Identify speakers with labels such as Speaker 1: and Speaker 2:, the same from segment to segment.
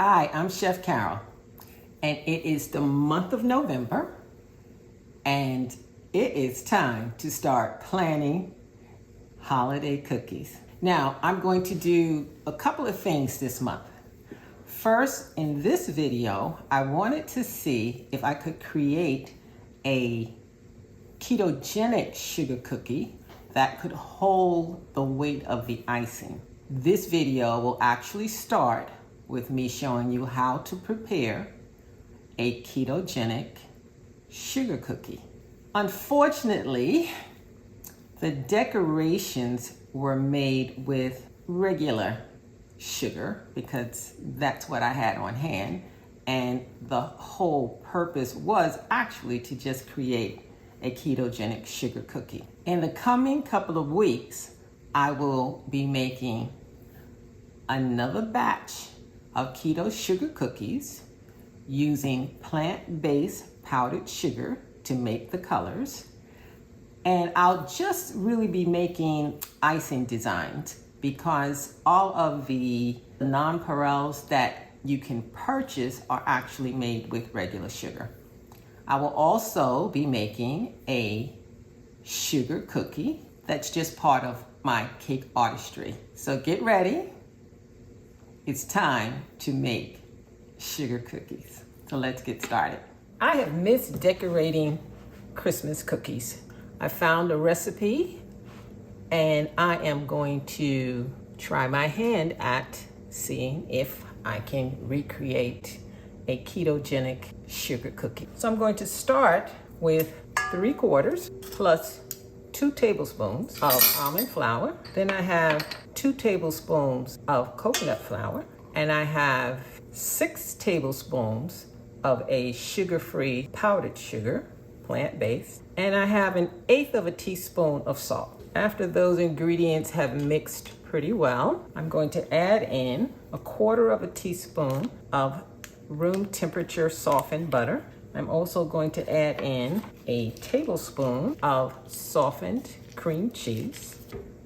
Speaker 1: Hi, I'm Chef Carol, and it is the month of November, and it is time to start planning holiday cookies. Now, I'm going to do a couple of things this month. First, in this video, I wanted to see if I could create a ketogenic sugar cookie that could hold the weight of the icing. This video will actually start with me showing you how to prepare a ketogenic sugar cookie. Unfortunately, the decorations were made with regular sugar because that's what I had on hand, and the whole purpose was actually to just create a ketogenic sugar cookie. In the coming couple of weeks, I will be making another batch of keto sugar cookies using plant-based powdered sugar to make the colors. And I'll just really be making icing designs because all of the nonpareils that you can purchase are actually made with regular sugar. I will also be making a sugar cookie that's just part of my cake artistry. So get ready. It's time to make sugar cookies. So let's get started. I have missed decorating Christmas cookies. I found a recipe and I am going to try my hand at seeing if I can recreate a ketogenic sugar cookie. So I'm going to start with 3/4 plus 2 tablespoons of almond flour. Then I have 2 tablespoons of coconut flour, and I have 6 tablespoons of a sugar-free powdered sugar, plant-based, and I have 1/8 of a teaspoon of salt. After those ingredients have mixed pretty well, I'm going to add in 1/4 of a teaspoon of room temperature softened butter. I'm also going to add in a tablespoon of softened cream cheese,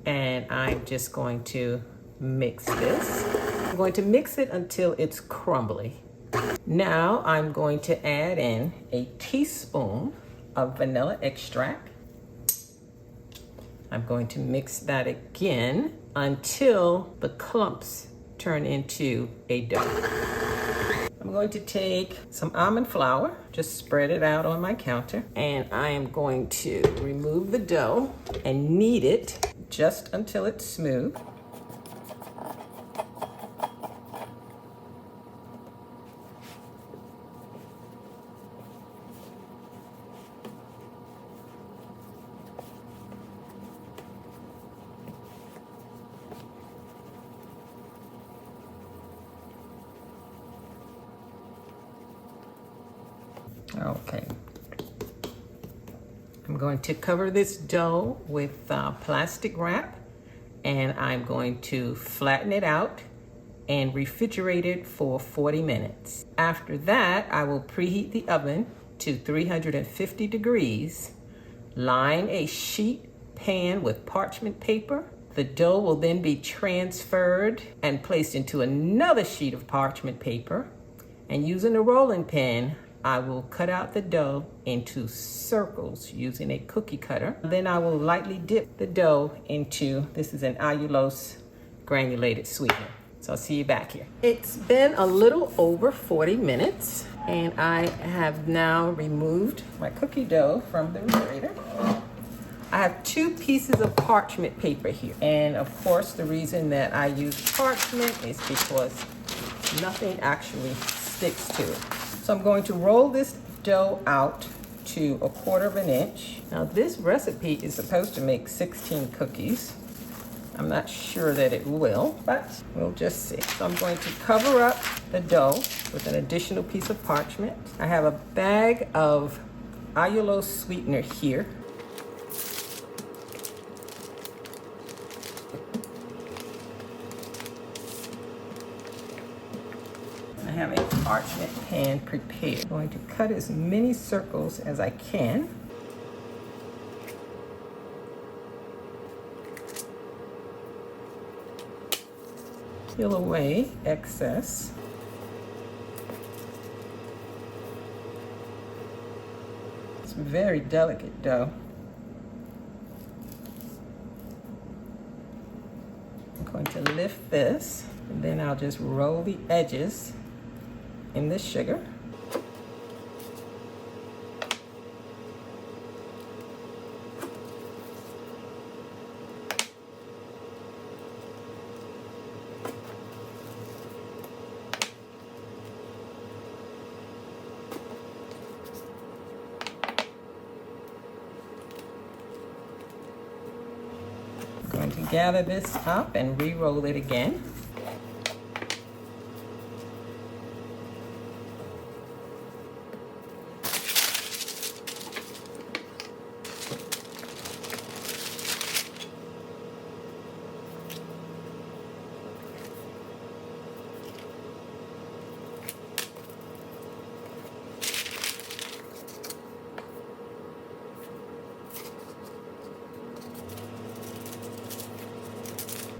Speaker 1: and I'm just going to mix this. I'm going to mix it until it's crumbly. Now I'm going to add in a teaspoon of vanilla extract. I'm going to mix that again until the clumps turn into a dough. I'm going to take some almond flour, just spread it out on my counter, and I am going to remove the dough and knead it just until it's smooth. Okay, I'm going to cover this dough with plastic wrap, and I'm going to flatten it out and refrigerate it for 40 minutes. After that, I will preheat the oven to 350 degrees, line a sheet pan with parchment paper. The dough will then be transferred and placed into another sheet of parchment paper, and using a rolling pin, I will cut out the dough into circles using a cookie cutter. Then I will lightly dip the dough into, this is an allulose granulated sweetener. So I'll see you back here. It's been a little over 40 minutes, and I have now removed my cookie dough from the refrigerator. I have 2 pieces of parchment paper here. And of course, the reason that I use parchment is because nothing actually sticks to it. So I'm going to roll this dough out to 1/4 inch. Now this recipe is supposed to make 16 cookies. I'm not sure that it will, but we'll just see. So I'm going to cover up the dough with an additional piece of parchment. I have a bag of allulose sweetener here. I have a parchment pan prepared. I'm going to cut as many circles as I can. Peel away excess. very delicate dough. I'm going to lift this, and then I'll just roll the edges in the sugar. I'm going to gather this up and re-roll it again.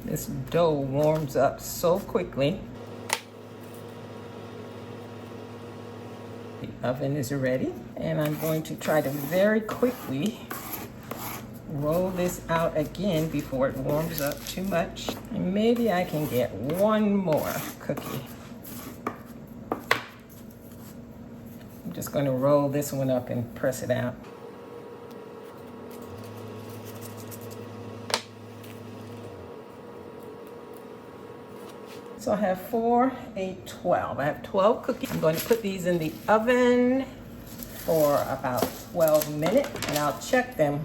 Speaker 1: This dough warms up so quickly. The oven is ready, and I'm going to try to very quickly roll this out again before it warms up too much. And maybe I can get one more cookie. I'm just going to roll this one up and press it out. So I have 4, 8, 12. I have 12 cookies. I'm going to put these in the oven for about 12 minutes, and I'll check them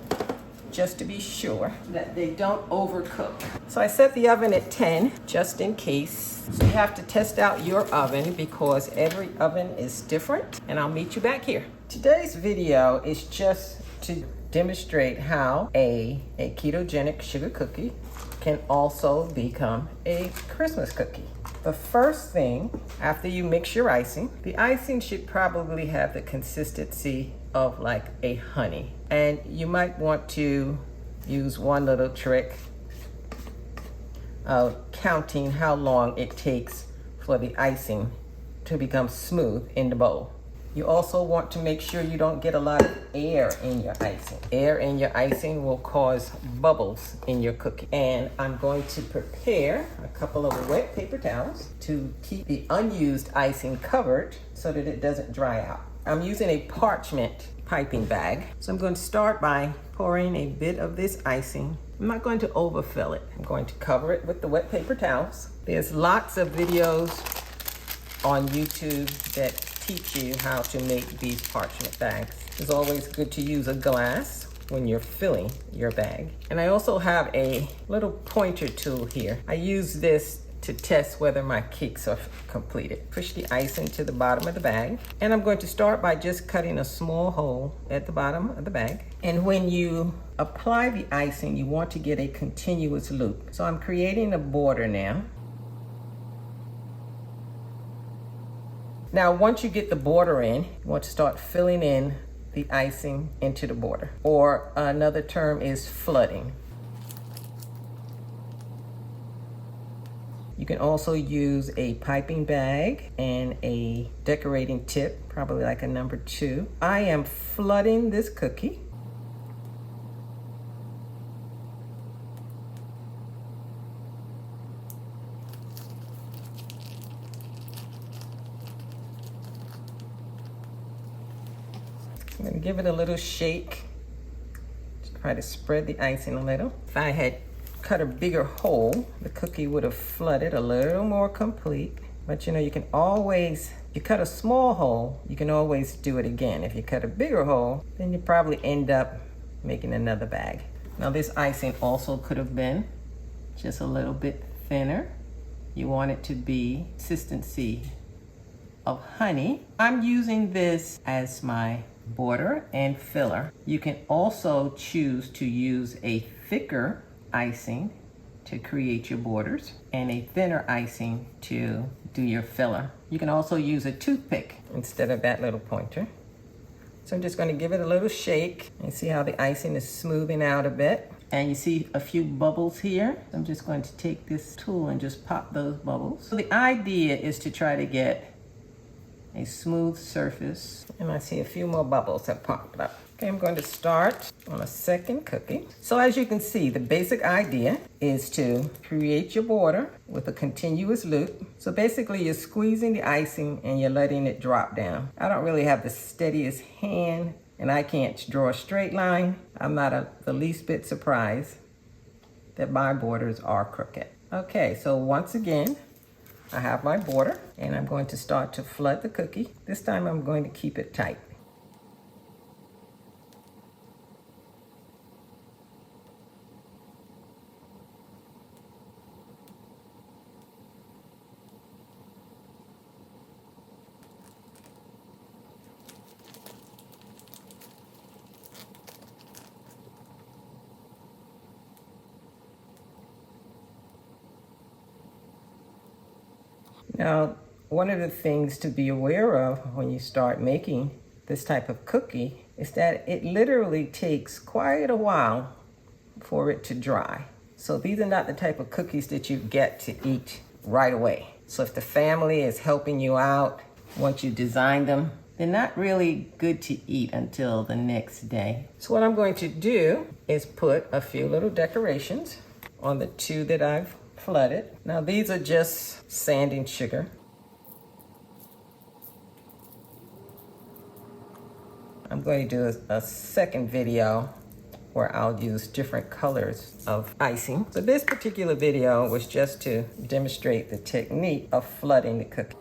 Speaker 1: just to be sure that they don't overcook. So I set the oven at 10 just in case. So you have to test out your oven because every oven is different, and I'll meet you back here. Today's video is just to demonstrate how a ketogenic sugar cookie can also become a Christmas cookie. The first thing, after you mix your icing, the icing should probably have the consistency of like a honey. And you might want to use one little trick of counting how long it takes for the icing to become smooth in the bowl. You also want to make sure you don't get a lot of air in your icing. Air in your icing will cause bubbles in your cookie. And I'm going to prepare a couple of wet paper towels to keep the unused icing covered so that it doesn't dry out. I'm using a parchment piping bag. So I'm going to start by pouring a bit of this icing. I'm not going to overfill it. I'm going to cover it with the wet paper towels. There's lots of videos on YouTube that teach you how to make these parchment bags. It's always good to use a glass when you're filling your bag. And I also have a little pointer tool here. I use this to test whether my cakes are completed. Push the icing to the bottom of the bag. And I'm going to start by just cutting a small hole at the bottom of the bag. And when you apply the icing, you want to get a continuous loop. So I'm creating a border now. Now, once you get the border in, you want to start filling in the icing into the border. Or another term is flooding. You can also use a piping bag and a decorating tip, probably like a number 2. I am flooding this cookie. I'm going to give it a little shake to try to spread the icing a little. If I had cut a bigger hole, the cookie would have flooded a little more complete. But you know, you can always, if you cut a small hole, you can always do it again. If you cut a bigger hole, then you probably end up making another bag. Now this icing also could have been just a little bit thinner. You want it to be consistency of honey. I'm using this as my border and filler. You can also choose to use a thicker icing to create your borders and a thinner icing to do your filler. You can also use a toothpick instead of that little pointer. So I'm just going to give it a little shake and see how the icing is smoothing out a bit. And you see a few bubbles here. I'm just going to take this tool and just pop those bubbles. So the idea is to try to get a smooth surface. And I see a few more bubbles have popped up. Okay, I'm going to start on a second cookie. So as you can see, the basic idea is to create your border with a continuous loop. So basically you're squeezing the icing and you're letting it drop down. I don't really have the steadiest hand and I can't draw a straight line. I'm not the least bit surprised that my borders are crooked. Okay, so once again, I have my border and I'm going to start to flood the cookie. This time I'm going to keep it tight. Now, one of the things to be aware of when you start making this type of cookie is that it literally takes quite a while for it to dry. So these are not the type of cookies that you get to eat right away. So if the family is helping you out once you design them, they're not really good to eat until the next day. So what I'm going to do is put a few little decorations on the two that I've flooded. Now these are just sanding sugar. I'm going to do a second video where I'll use different colors of icing. So this particular video was just to demonstrate the technique of flooding the cookie.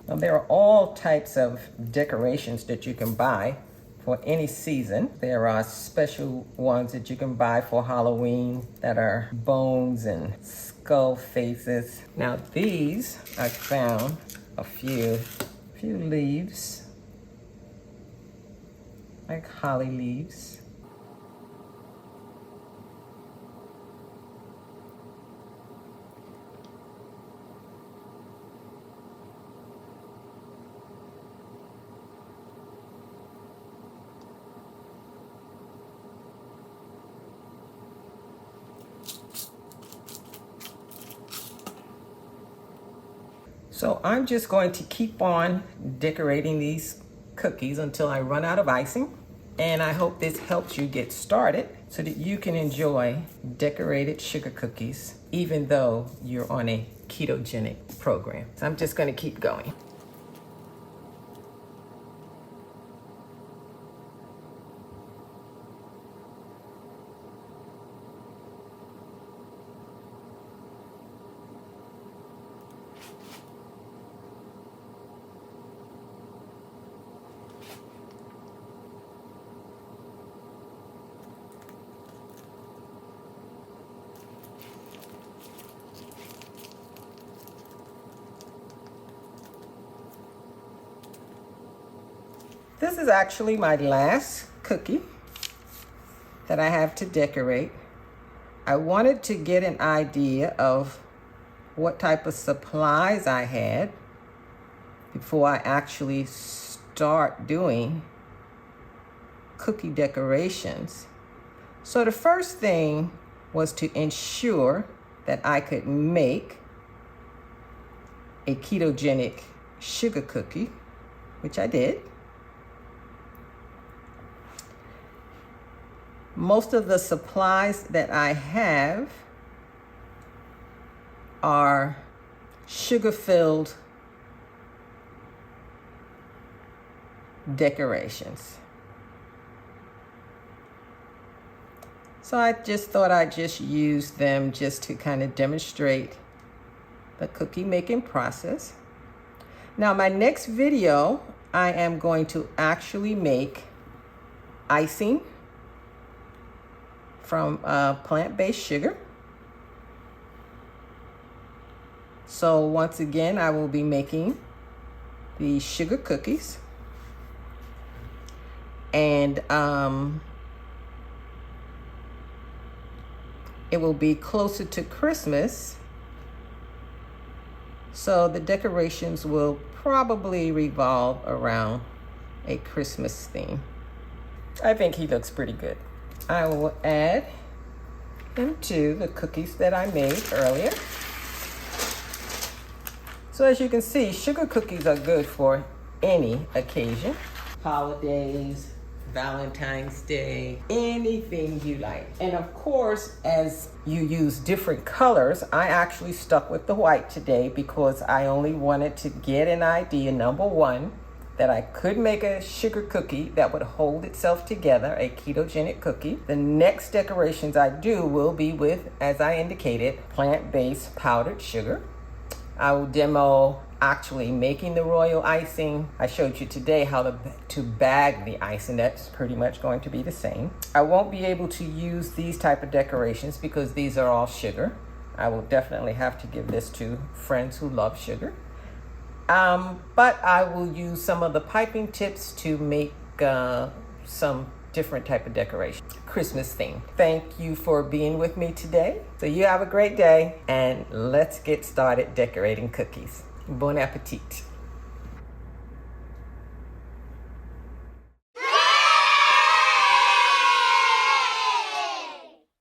Speaker 1: Now there are all types of decorations that you can buy for any season. There are special ones that you can buy for Halloween that are bones and skull faces. Now these, I found a few leaves, like holly leaves. So I'm just going to keep on decorating these cookies until I run out of icing. And I hope this helps you get started so that you can enjoy decorated sugar cookies, even though you're on a ketogenic program. So I'm just going to keep going. This is actually my last cookie that I have to decorate. I wanted to get an idea of what type of supplies I had before I actually start doing cookie decorations. So the first thing was to ensure that I could make a ketogenic sugar cookie, which I did. Most of the supplies that I have are sugar-filled decorations. So I just thought I'd just use them just to kind of demonstrate the cookie making process. Now my next video, I am going to actually make icing from plant-based sugar. So once again, I will be making the sugar cookies. And it will be closer to Christmas. So the decorations will probably revolve around a Christmas theme. I think he looks pretty good. I will add him to the cookies that I made earlier. So So as you can see, sugar cookies are good for any occasion. Holidays, Valentine's Day, anything you like. And of course, as you use different colors, I actually stuck with the white today because I only wanted to get an idea, number one, that I could make a sugar cookie that would hold itself together, a ketogenic cookie. The next decorations I do will be with, as I indicated, plant-based powdered sugar. I will demo actually making the royal icing. I showed you today how to bag the icing. That's pretty much going to be the same. I won't be able to use these type of decorations because these are all sugar. I will definitely have to give this to friends who love sugar. But I will use some of the piping tips to make some different type of decoration, Christmas theme. Thank you for being with me today. So you have a great day and let's get started decorating cookies. Bon appetit.